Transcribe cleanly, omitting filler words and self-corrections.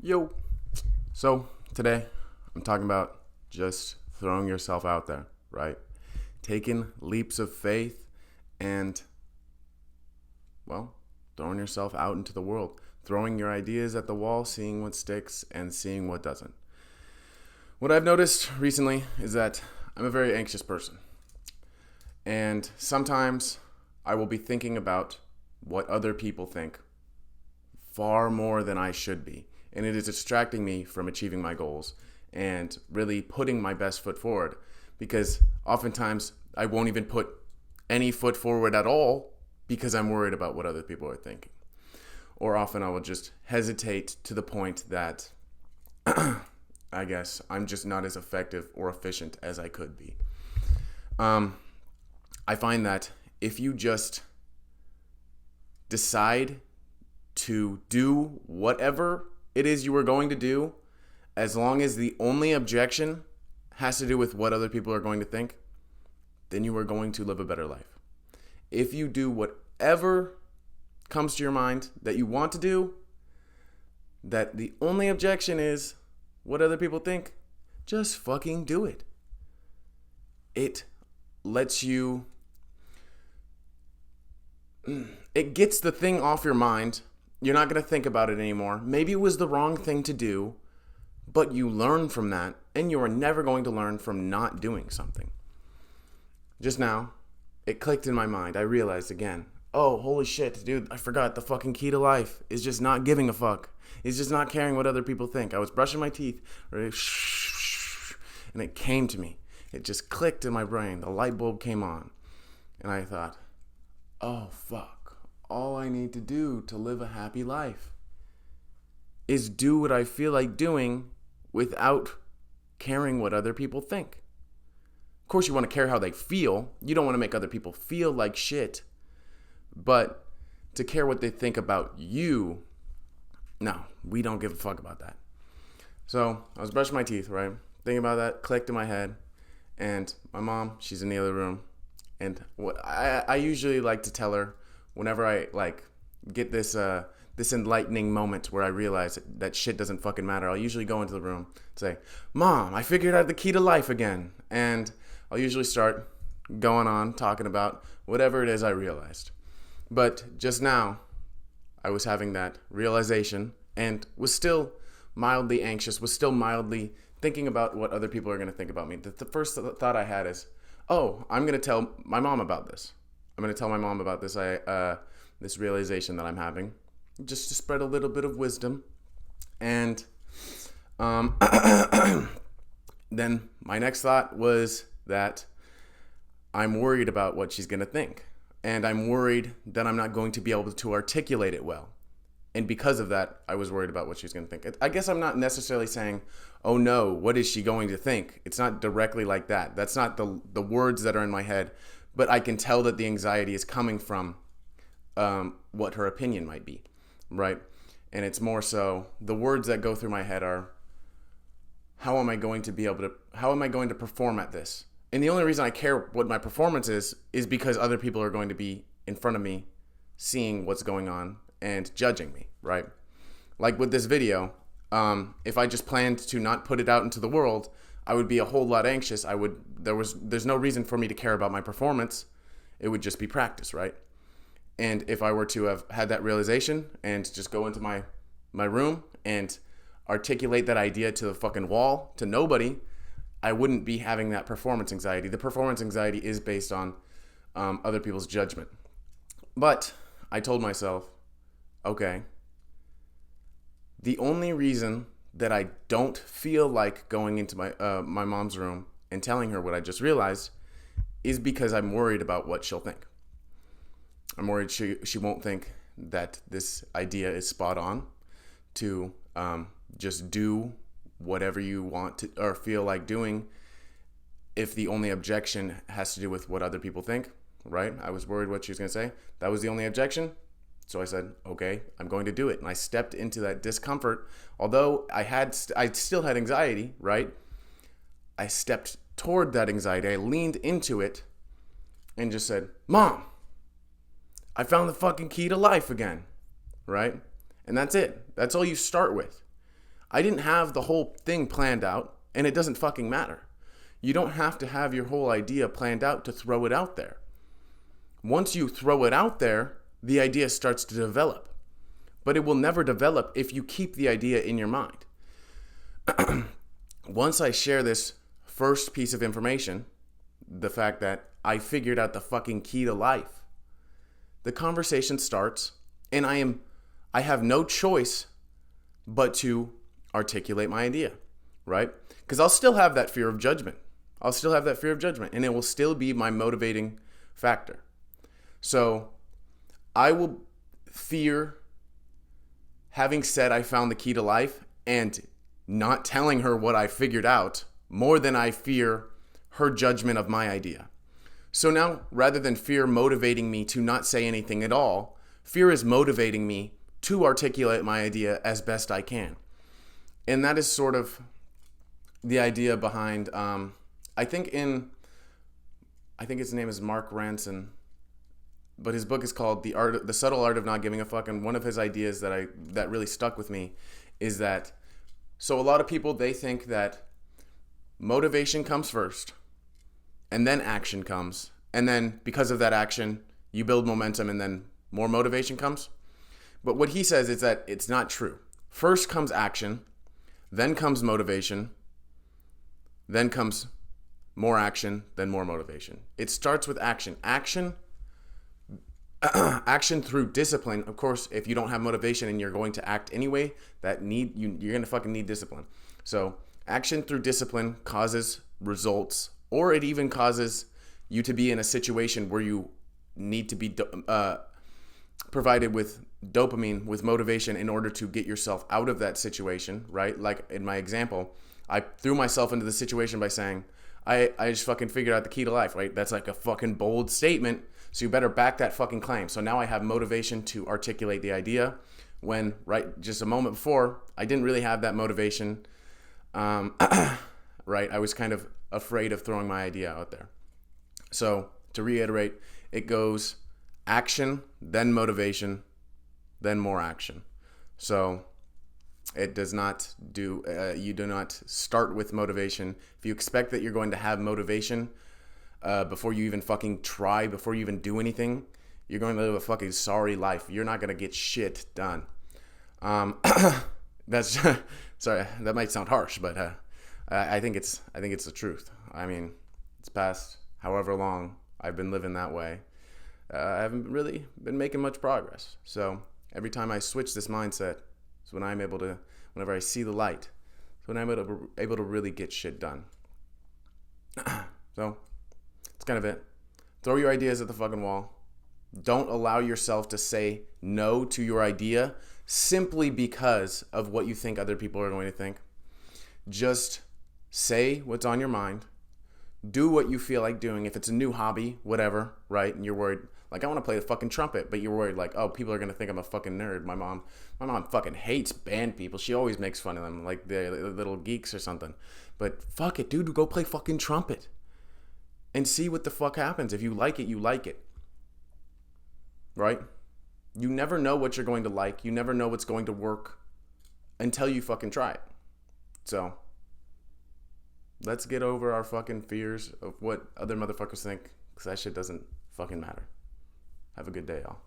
Yo. So, today I'm talking about just throwing yourself out there, right? Taking leaps of faith and, well, throwing yourself out into the world. Throwing your ideas at the wall, seeing what sticks and seeing what doesn't. What I've noticed recently is that I'm a very anxious person. And sometimes I will be thinking about what other people think far more than I should be. And it is distracting me from achieving my goals and really putting my best foot forward, because oftentimes I won't even put any foot forward at all because I'm worried about what other people are thinking. Or often I will just hesitate to the point that I guess I'm just not as effective or efficient as I could be. I find that if you just decide to do whatever it is you are going to do, as long as the only objection has to do with what other people are going to think, then you are going to live a better life. If you do whatever comes to your mind that you want to do, that the only objection is what other people think, just fucking do it. It lets you, it gets the thing off your mind. You're not going to think about it anymore. Maybe it was the wrong thing to do, but you learn from that, and you are never going to learn from not doing something. Just now, it clicked in my mind. I realized again, oh, holy shit, dude, I forgot the fucking key to life is just not giving a fuck. It's just not caring what other people think. I was brushing my teeth, and it came to me. It just clicked in my brain. The light bulb came on, and I thought, oh, fuck. All I need to do to live a happy life is do what I feel like doing without caring what other people think. Of course, you want to care how they feel. You don't want to make other people feel like shit. But to care what they think about you, no, we don't give a fuck about that. So I was brushing my teeth, right? Thinking about that, clicked in my head. And my mom, she's in the other room. And what I usually like to tell her whenever I get this enlightening moment where I realize that shit doesn't fucking matter, I'll usually go into the room and say, Mom, I figured out the key to life again. And I'll usually start going on talking about whatever it is I realized. But just now, I was having that realization and was still mildly anxious, was still mildly thinking about what other people are going to think about me. The first thought I had is, oh, I'm going to tell my mom about this. I'm going to tell my mom about this this realization that I'm having, just to spread a little bit of wisdom. And then my next thought was that I'm worried about what she's going to think. And I'm worried that I'm not going to be able to articulate it well. And because of that, I was worried about what she's going to think. I guess I'm not necessarily saying, oh no, what is she going to think? It's not directly like that. That's not the words that are in my head. But I can tell that the anxiety is coming from what her opinion might be, right? And it's more so the words that go through my head are, how am I going to perform at this? And the only reason I care what my performance is because other people are going to be in front of me, seeing what's going on and judging me, right? Like with this video, if I just planned to not put it out into the world, I would be a whole lot anxious. There's no reason for me to care about my performance. It would just be practice, right? And if I were to have had that realization and just go into my room and articulate that idea to the fucking wall, to nobody, I wouldn't be having that performance anxiety. The performance anxiety is based on other people's judgment. But I told myself, okay, the only reason that I don't feel like going into my mom's room and telling her what I just realized is because I'm worried about what she'll think. I'm worried she won't think that this idea is spot on to just do whatever you want to or feel like doing if the only objection has to do with what other people think, right? I was worried what she was going to say. That was the only objection. So I said, okay, I'm going to do it. And I stepped into that discomfort. Although I still had anxiety, right? I stepped toward that anxiety. I leaned into it and just said, Mom, I found the fucking key to life again, right? And that's it. That's all you start with. I didn't have the whole thing planned out, and it doesn't fucking matter. You don't have to have your whole idea planned out to throw it out there. Once you throw it out there, the idea starts to develop. But it will never develop if you keep the idea in your mind. Once I share this first piece of information, the fact that I figured out the fucking key to life, the conversation starts, and I have no choice but to articulate my idea, right? Because I'll still have that fear of judgment. And it will still be my motivating factor. So I will fear having said I found the key to life and not telling her what I figured out more than I fear her judgment of my idea. So now, rather than fear motivating me to not say anything at all, fear is motivating me to articulate my idea as best I can. And that is sort of the idea behind, I think his name is Mark Ranson, but his book is called The Subtle Art of Not Giving a Fuck. And one of his ideas that really stuck with me is that, so a lot of people, they think that motivation comes first and then action comes. And then because of that action, you build momentum and then more motivation comes. But what he says is that it's not true. First comes action, then comes motivation, then comes more action, then more motivation. It starts with action. Action through discipline. Of course, if you don't have motivation and you're going to act anyway, you're going to fucking need discipline. So action through discipline causes results, or it even causes you to be in a situation where you need to be provided with dopamine, with motivation in order to get yourself out of that situation, right? Like in my example, I threw myself into the situation by saying, I just fucking figured out the key to life, right? That's like a fucking bold statement. So you better back that fucking claim. So now I have motivation to articulate the idea when, right, just a moment before, I didn't really have that motivation. Right? I was kind of afraid of throwing my idea out there. So to reiterate, it goes action, then motivation, then more action. So it does not do, you do not start with motivation. If you expect that you're going to have motivation before you even fucking try, before you even do anything, you're going to live a fucking sorry life. You're not going to get shit done. That's sorry, that might sound harsh, but I think it's the truth. I mean, it's past however long I've been living that way. I haven't really been making much progress. So every time I switch this mindset, it's when I'm able to, whenever I see the light, it's when I'm able to really get shit done. So that's kind of it. Throw your ideas at the fucking wall. Don't allow yourself to say no to your idea simply because of what you think other people are going to think. Just say what's on your mind. Do what you feel like doing. If it's a new hobby, whatever, right? And you're worried, like, I want to play the fucking trumpet, but you're worried, like, oh, people are going to think I'm a fucking nerd. My mom fucking hates band people. She always makes fun of them, like they're little geeks or something. But fuck it, dude, go play fucking trumpet and see what the fuck happens. If you like it, you like it. Right? You never know what you're going to like. You never know what's going to work until you fucking try it. So let's get over our fucking fears of what other motherfuckers think, because that shit doesn't fucking matter. Have a good day, y'all.